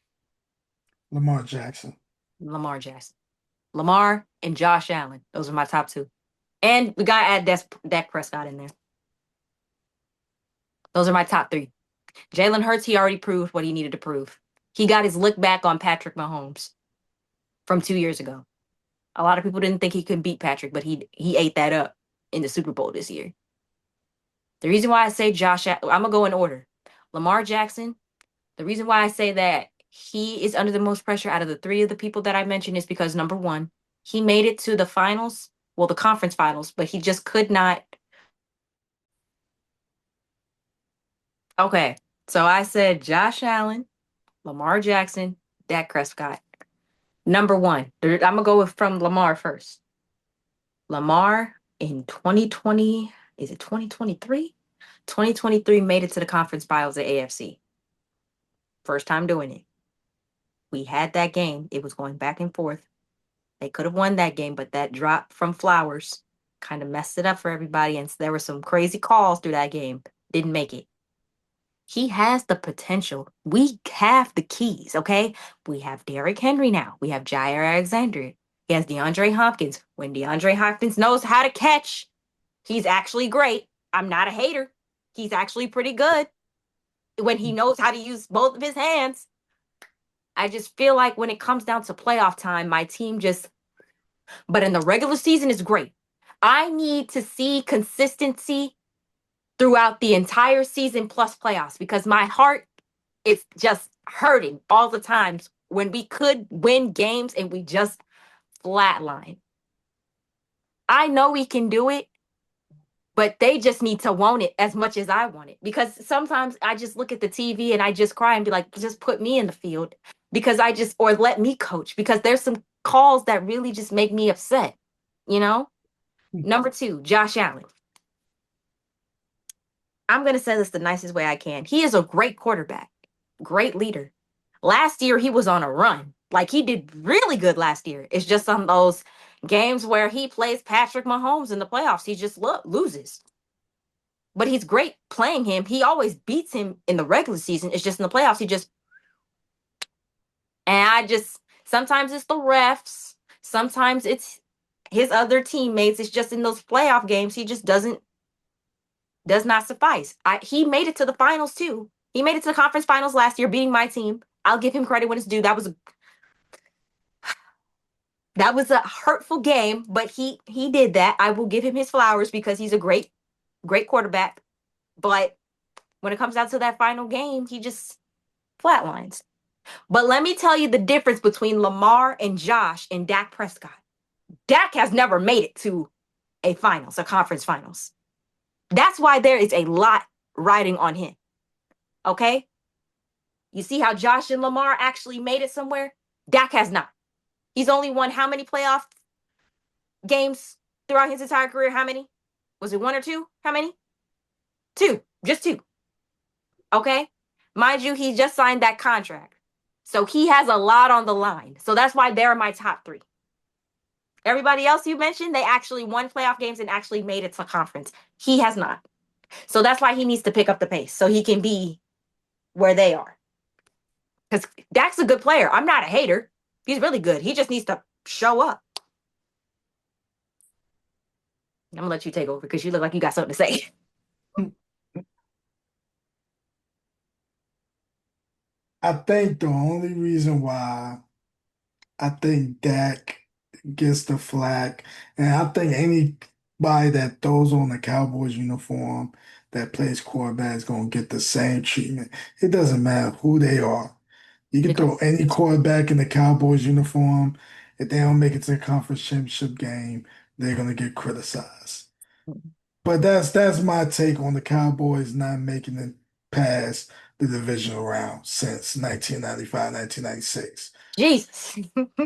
Speaker 3: Lamar Jackson.
Speaker 2: Lamar Jackson. Lamar and Josh Allen. Those are my top two. And we gotta add Dak Prescott in there. Those are my top three. Jalen Hurts, he already proved what he needed to prove. He got his lick back on Patrick Mahomes from 2 years ago. A lot of people didn't think he could beat Patrick, but he ate that up in the Super Bowl this year. The reason why I say I'm gonna go in order. Lamar Jackson. The reason why I say that he is under the most pressure out of the three of the people that I mentioned is because number one, he made it to the finals, well, the conference finals, but he just could not. Okay, so I said Josh Allen, Lamar Jackson, Dak Prescott. Number one, I'm gonna go from Lamar first. Lamar in 2020, is it 2023? 2023 made it to the conference finals at AFC. First time doing it. We had that game. It was going back and forth. They could have won that game, but that drop from Flowers kind of messed it up for everybody. And there were some crazy calls through that game. Didn't make it. He has the potential. We have the keys, okay? We have Derrick Henry now. We have Jair Alexander. He has DeAndre Hopkins. When DeAndre Hopkins knows how to catch, he's actually great. I'm not a hater. He's actually pretty good when he knows how to use both of his hands. I just feel like when it comes down to playoff time, my team just, but in the regular season is great. I need to see consistency throughout the entire season plus playoffs because my heart is just hurting all the times when we could win games and we just flatline. I know we can do it, but they just need to want it as much as I want it because sometimes I just look at the TV and I just cry and be like, just put me in the field because or let me coach because there's some calls that really just make me upset, you know? Number two, Josh Allen. I'm going to say this the nicest way I can. He is a great quarterback, great leader. Last year, he was on a run. Like, he did really good last year. It's just some of those games where he plays Patrick Mahomes in the playoffs. He just loses. But he's great playing him. He always beats him in the regular season. It's just in the playoffs, sometimes it's the refs. Sometimes it's his other teammates. It's just in those playoff games, he just does not suffice. He made it to the finals too. He made it to the conference finals last year, beating my team. I'll give him credit when it's due. That was a hurtful game, but he did that. I will give him his flowers because he's a great quarterback. But when it comes down to that final game, he just flatlines. But let me tell you the difference between Lamar and Josh and Dak Prescott. Dak has never made it to a conference finals. That's why there is a lot riding on him. Okay? You see how Josh and Lamar actually made it somewhere? Dak has not. He's only won how many playoff games throughout his entire career? How many? Was it one or two? How many? Two. Just two. Okay? Mind you, he just signed that contract. So he has a lot on the line. So that's why they're my top three. Everybody else you mentioned, they actually won playoff games and actually made it to conference. He has not. So that's why he needs to pick up the pace so he can be where they are. Because Dak's a good player. I'm not a hater. He's really good. He just needs to show up. I'm gonna let you take over because you look like you got something to say.
Speaker 3: I think the only reason why I think Dak gets the flack, and I think anybody that throws on the Cowboys uniform that plays quarterback is going to get the same treatment. It doesn't matter who they are. You can throw
Speaker 2: Because
Speaker 3: any quarterback in the Cowboys uniform. If they don't make it to the conference championship game, they're going to get criticized. But that's my take on the Cowboys not making it past the divisional round since 1995, 1996.
Speaker 2: Jesus.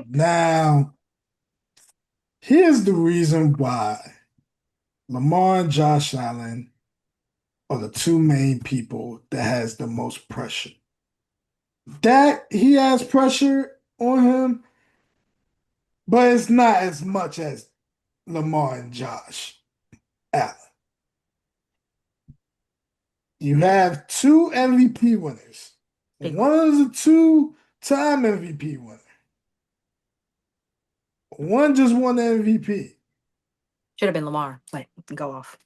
Speaker 3: Now, here's the reason why Lamar and Josh Allen are the two main people that has the most pressure. That he has pressure on him, but it's not as much as Lamar and Josh Allen. You have two MVP winners.
Speaker 2: Big
Speaker 3: One is a two-time MVP winner. One just won the MVP.
Speaker 2: should have been Lamar, but go off.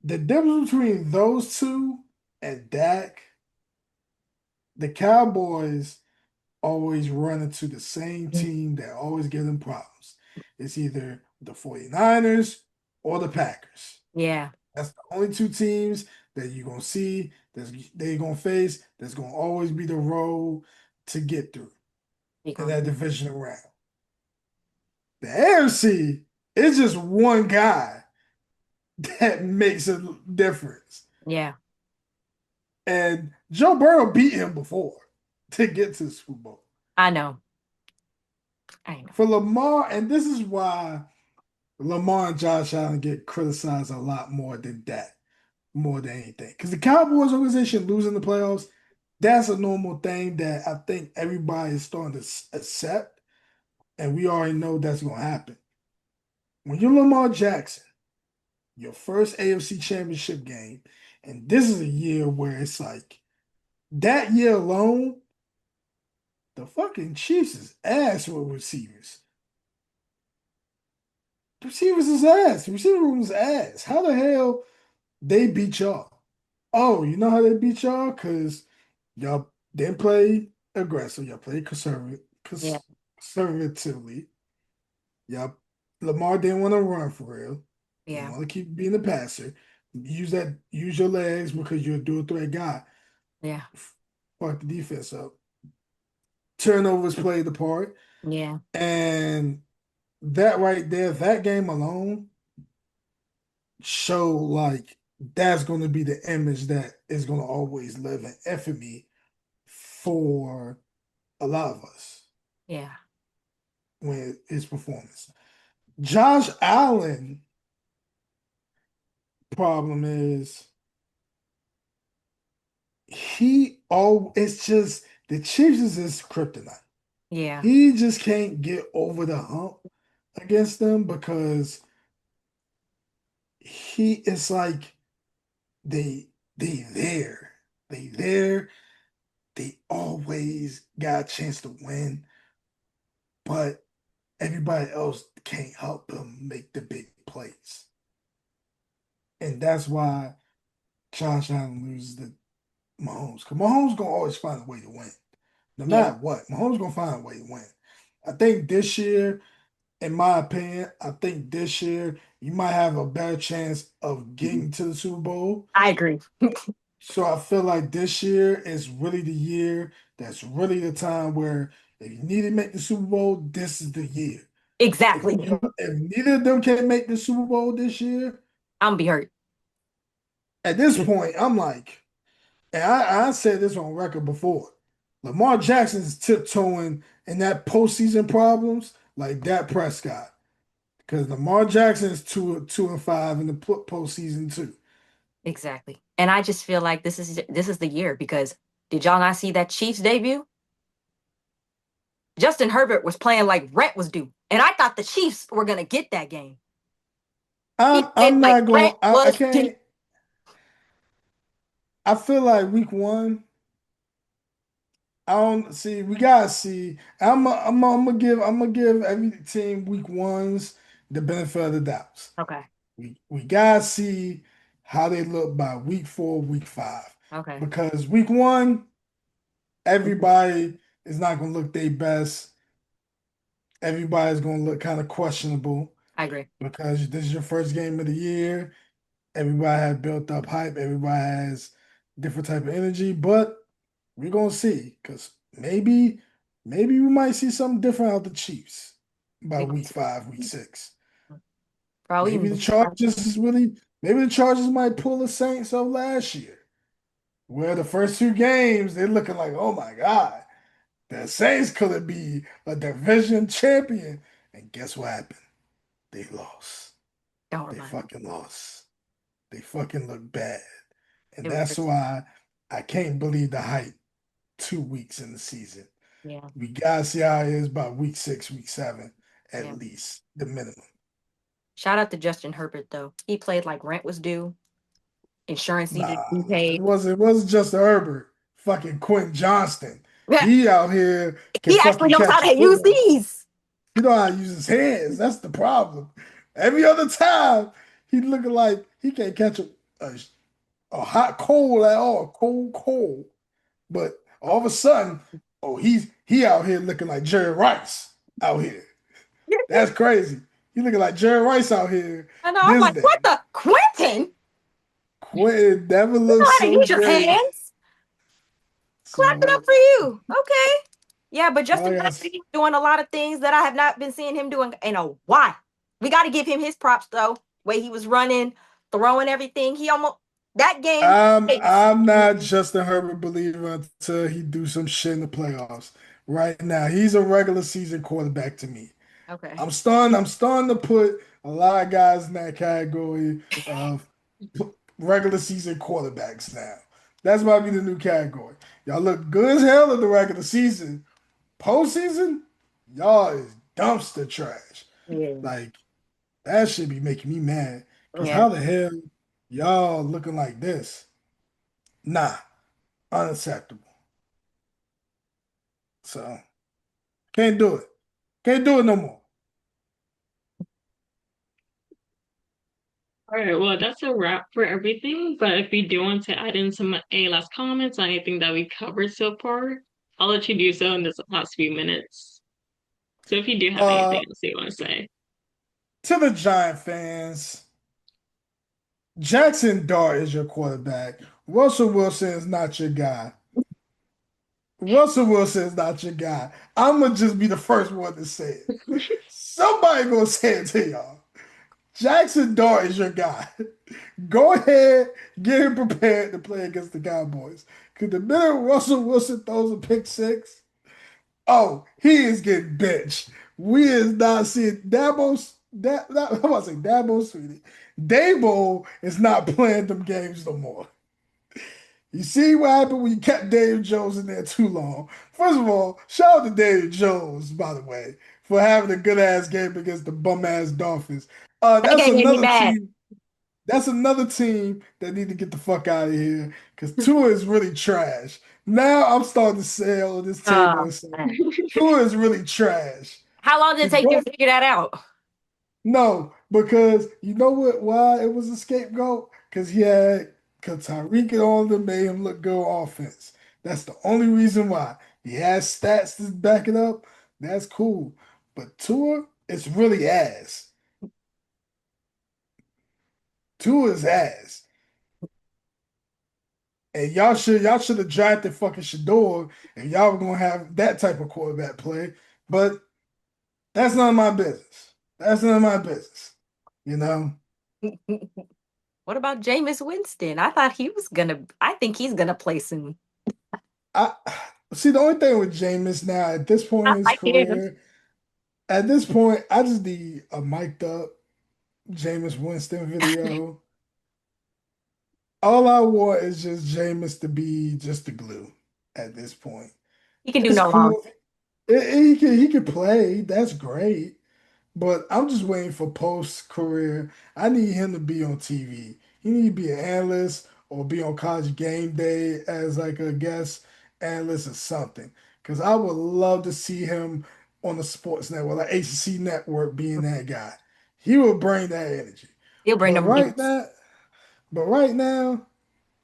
Speaker 3: The difference between those two and Dak, the Cowboys always run into the same team that always give them problems. It's either the 49ers or the Packers.
Speaker 2: Yeah.
Speaker 3: That's the only two teams that you're gonna see that's they're gonna face that's gonna always be the road to get through in that divisional round. The AFC is just one guy that makes a difference.
Speaker 2: Yeah.
Speaker 3: And Joe Burrow beat him before to get to the Super Bowl.
Speaker 2: I know. I know.
Speaker 3: For Lamar, and this is why Lamar and Josh Allen get criticized a lot more than that, more than anything. Because the Cowboys organization losing the playoffs, that's a normal thing that I think everybody is starting to accept, and we already know that's going to happen. When you're Lamar Jackson, your first AFC Championship game, and this is a year where it's like that year alone, the fucking Chiefs is ass with receivers. The receivers is ass. The receiver room is ass. How the hell they beat y'all? Oh, you know how they beat y'all? Because y'all didn't play aggressive. Y'all played
Speaker 2: Yeah.
Speaker 3: conservatively. Y'all Lamar didn't want to run for real. He
Speaker 2: Yeah.
Speaker 3: want to keep being a passer. Use your legs because you're a dual threat guy.
Speaker 2: Yeah.
Speaker 3: Fuck the defense up. Turnovers played the part.
Speaker 2: Yeah.
Speaker 3: And that right there, that game alone show like that's going to be the image that is going to always live in infamy for a lot of us
Speaker 2: Yeah.
Speaker 3: when his performance. Josh Allen problem is it's just the Chiefs is his kryptonite.
Speaker 2: Yeah.
Speaker 3: He just can't get over the hump against them because it's like they they there. They there. They always got a chance to win, but everybody else can't help them make the big plays. And that's why Josh Allen loses the Mahomes. Because Mahomes gonna always find a way to win. No
Speaker 2: Yeah.
Speaker 3: matter what, Mahomes gonna find a way to win. I think this year, in my opinion, I think this year you might have a better chance of getting to the Super Bowl.
Speaker 2: I agree.
Speaker 3: So I feel like this year is really the year that's really the time where if you need to make the Super Bowl, this is the year.
Speaker 2: Exactly.
Speaker 3: If neither of them can make the Super Bowl this year,
Speaker 2: I'm gonna be hurt.
Speaker 3: at this point, I'm like, and I said this on record before. Lamar Jackson's tiptoeing in that postseason problems like Dak Prescott. Because Lamar Jackson is 2-5 in the postseason too.
Speaker 2: Exactly. And I just feel like this is the year because did y'all not see that Chiefs debut? Justin Herbert was playing like rent was due. And I thought the Chiefs were gonna get that game. He played
Speaker 3: I'm
Speaker 2: like
Speaker 3: not
Speaker 2: rent
Speaker 3: going. I
Speaker 2: was due.
Speaker 3: can't. I feel like week one. I don't see. We gotta see. I'm gonna give every team week ones the benefit of the doubts.
Speaker 2: Okay.
Speaker 3: We gotta see how they look by week four, week five,
Speaker 2: Okay.
Speaker 3: because week one, everybody is not gonna look their best. Everybody's gonna look kind of questionable
Speaker 2: I agree.
Speaker 3: because this is your first game of the year. Everybody has built up hype. Everybody has different type of energy, but we're gonna see because maybe we might see something different out the Chiefs by
Speaker 2: We go
Speaker 3: week
Speaker 2: to
Speaker 3: five, week six.
Speaker 2: probably
Speaker 3: Maybe the
Speaker 2: even
Speaker 3: Chargers is really maybe the Chargers might pull the Saints of last year, where the first two games they're looking like, oh my God, the Saints could be a division champion. And guess what happened? They lost.
Speaker 2: don't
Speaker 3: They
Speaker 2: remind me.
Speaker 3: fucking lost. They fucking look bad. And
Speaker 2: It was
Speaker 3: that's
Speaker 2: just
Speaker 3: why I can't believe the hype 2 weeks in the season.
Speaker 2: yeah,
Speaker 3: We gotta see how it is by week six, week seven,
Speaker 2: yeah.
Speaker 3: at least the minimum.
Speaker 2: Shout out to Justin Herbert though. He played like rent was due, insurance needed to be
Speaker 3: Nah, it
Speaker 2: paid.
Speaker 3: wasn't. It wasn't just Herbert. Fucking Quentin Johnston. He out here can
Speaker 2: He actually
Speaker 3: fucking
Speaker 2: knows how
Speaker 3: catch a
Speaker 2: to use
Speaker 3: football.
Speaker 2: these.
Speaker 3: He know how to use his hands. That's the problem. Every other time, he looking like he can't catch a hot coal at all, cold coal. But all of a sudden, oh, he out here looking like Jerry Rice out here. That's crazy. He looking like Jerry Rice out here
Speaker 2: I know. I'm
Speaker 3: this
Speaker 2: like, what
Speaker 3: day.
Speaker 2: the Quentin?
Speaker 3: Quentin never
Speaker 2: You know
Speaker 3: looks
Speaker 2: how to
Speaker 3: so
Speaker 2: use your
Speaker 3: great.
Speaker 2: hands. Clap it up
Speaker 3: So
Speaker 2: for you. Okay. Yeah, but
Speaker 3: all
Speaker 2: Justin
Speaker 3: I got,
Speaker 2: Herbert is doing a lot of things that I have not been seeing him doing in a while. We got to give him his props though. Way he was running, throwing everything. He almost that game.
Speaker 3: I'm not Justin Herbert believer until he do some shit in the playoffs. Right now, he's a regular season quarterback to me.
Speaker 2: Okay.
Speaker 3: I'm starting to put a lot of guys in that category of regular season quarterbacks now. That's might be the new category. Y'all look good as hell in the regular season. Postseason, y'all is dumpster trash.
Speaker 2: Yeah.
Speaker 3: Like that should be making me mad. Cause
Speaker 2: Yeah.
Speaker 3: how the hell y'all looking like this? Nah, unacceptable. So can't do it. Can't do it no more.
Speaker 1: All right, well, that's a wrap for everything. But if you do want to add in some any last comments on anything that we covered so far, I'll let you do so in this last few minutes. So if you do have
Speaker 3: Uh,
Speaker 1: anything else you want to say.
Speaker 3: to the Giant fans, Jackson Dart is your quarterback. Russell Wilson is not your guy. Russell Wilson is not your guy. I'm gonna just be the first one to say it. Somebody gonna say it to y'all. Jackson Dart is your guy. Go ahead, get him prepared to play against the Cowboys. Because the minute Russell Wilson throws a pick six, oh, he is getting benched. We is not seeing I'm about to say Dabo Sweetie. Dabo is not playing them games no more. You see what happened when you kept Dave Jones in there too long. First of all, shout out to Dave Jones, by the way, for having a good ass game against the bum ass Dolphins.
Speaker 2: That
Speaker 3: That's
Speaker 2: game made me
Speaker 3: another
Speaker 2: mad.
Speaker 3: team. That's another team that need to get the fuck out of here because Tua is really trash. Now I'm starting to sail on this table and say
Speaker 2: Man.
Speaker 3: Tua is really trash.
Speaker 2: How long did it
Speaker 3: Because
Speaker 2: take you to figure that out?
Speaker 3: no, because you know what? Why it was a scapegoat? Because Tyreek and all of them made him look good on offense. That's the only reason why. He has stats to back it up. That's cool. But Tua is really ass. Tua is ass. And y'all should have drafted fucking Shador if y'all were gonna have that type of quarterback play. But that's none of my business. That's none of my business. You know?
Speaker 2: What about Jameis Winston? I thought he was gonna. I think he's gonna play soon.
Speaker 3: I see the only thing with Jameis now at this point
Speaker 2: I
Speaker 3: in his
Speaker 2: like him.
Speaker 3: career, at this point, I just need a mic'd up Jameis Winston video. All I want is just Jameis to be just the glue at this point.
Speaker 2: He can do
Speaker 3: It's
Speaker 2: no wrong.
Speaker 3: cool. He can play. That's great. But I'm just waiting for post career. I need him to be on TV. He need to be an analyst or be on College Game Day as like a guest analyst or something. Because I would love to see him on the sports network, like ACC network, being that guy. He would bring that energy.
Speaker 2: He'll bring
Speaker 3: But
Speaker 2: them
Speaker 3: right
Speaker 2: rings.
Speaker 3: now, but right now,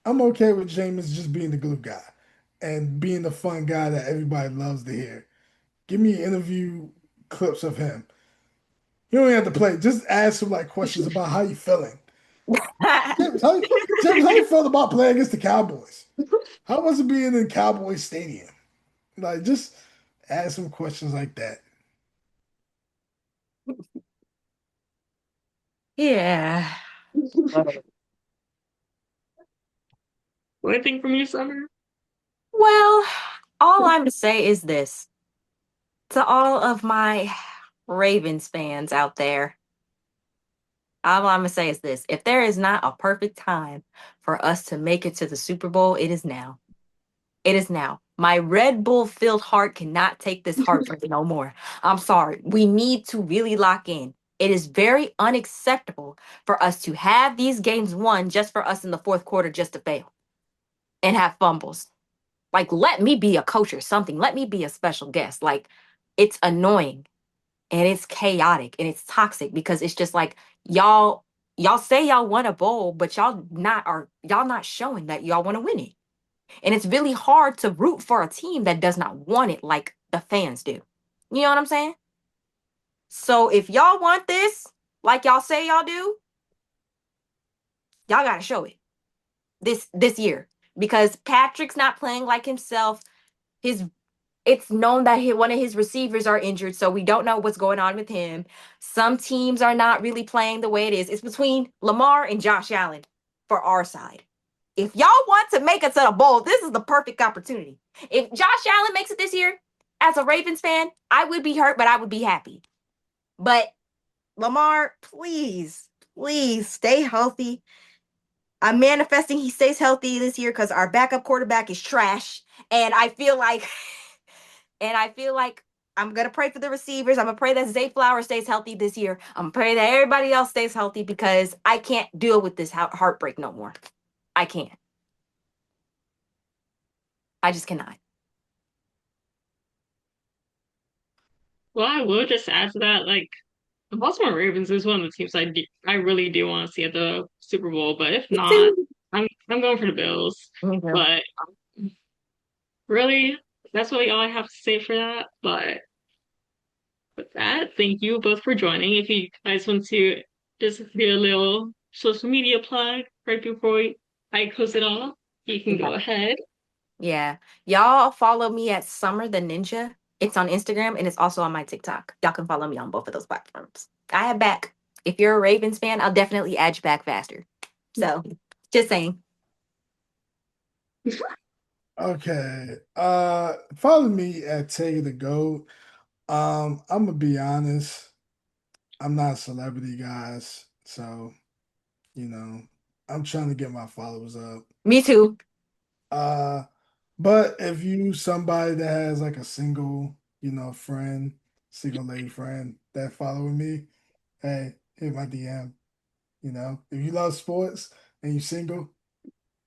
Speaker 3: I'm okay with Jameis just being the glue guy and being the fun guy that everybody loves to hear. Give me interview clips of him. You don't even have to play. Just ask him like questions about how you feeling. James, how you felt about playing against the Cowboys? How was it being in Cowboys Stadium? Like, just ask him questions like that.
Speaker 2: Yeah.
Speaker 1: What thing from you, Summer?
Speaker 2: Well, all I'm to say is this to all of my Ravens fans out there. All I'm gonna say is this: if there is not a perfect time for us to make it to the Super Bowl, it is now. It is now. My Red Bull filled heart cannot take this heartbreak no more. I'm sorry. We need to really lock in. It is very unacceptable for us to have these games won just for us in the fourth quarter just to fail and have fumbles. Like, let me be a coach or something. Let me be a special guest. Like, it's annoying and it's chaotic and it's toxic because it's just like y'all say y'all want a bowl, but y'all not showing that y'all want to win it. And it's really hard to root for a team that does not want it like the fans do. You know what I'm saying? So if y'all want this, like y'all say y'all do, y'all gotta show it this year. Because Patrick's not playing like himself. His It's known that one of his receivers are injured, so we don't know what's going on with him. Some teams are not really playing the way it is. It's between Lamar and Josh Allen for our side. If y'all want to make it to the bowl, this is the perfect opportunity. If Josh Allen makes it this year, as a Ravens fan, I would be hurt, but I would be happy. But Lamar, please, please stay healthy. I'm manifesting he stays healthy this year because our backup quarterback is trash. And I feel like I'm gonna pray for the receivers. I'm gonna pray that Zay Flowers stays healthy this year. I'm gonna pray that everybody else stays healthy because I can't deal with this heartbreak no more. I can't. I just cannot.
Speaker 1: Well, I will just add to that, like the Baltimore Ravens is one of the teams I really do want to see at the Super Bowl, but if
Speaker 2: Me
Speaker 1: not,
Speaker 2: too.
Speaker 1: I'm going for the Bills.
Speaker 2: Me too.
Speaker 1: But really, that's really all I have to say for that. But with that, thank you both for joining. If you guys want to just do a little social media plug right before I close it off, you can
Speaker 2: Yeah.
Speaker 1: go ahead.
Speaker 2: Yeah. Y'all follow me at Summer the Ninja. It's on Instagram and it's also on my TikTok. Y'all can follow me on both of those platforms. I have back. If you're a Ravens fan, I'll definitely add you back faster. So just saying.
Speaker 3: Okay. Follow me at Tay the Goat. I'm gonna be honest. I'm not a celebrity, guys. So, you know, I'm trying to get my followers up.
Speaker 2: Me too.
Speaker 3: Uh, but if you somebody that has like a single, friend, single lady friend that following me, hey, hit my DM. If you love sports and you single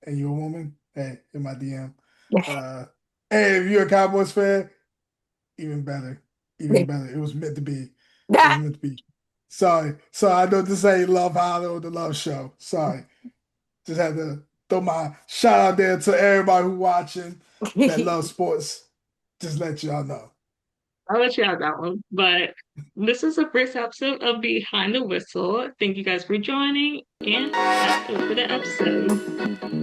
Speaker 3: and you're a woman, hey, hit my DM. Uh, hey, if you're a Cowboys fan, even better, even better. It was meant to be. It was meant to be. Sorry, I know this ain't Love Hollow or the Love Show. Sorry, just had to throw my shout out there to everybody who watching that loves sports. Just let y'all know.
Speaker 1: I'll let you have that one. But this is the first episode of Behind the Whistle. Thank you guys for joining, and that's it for the episode.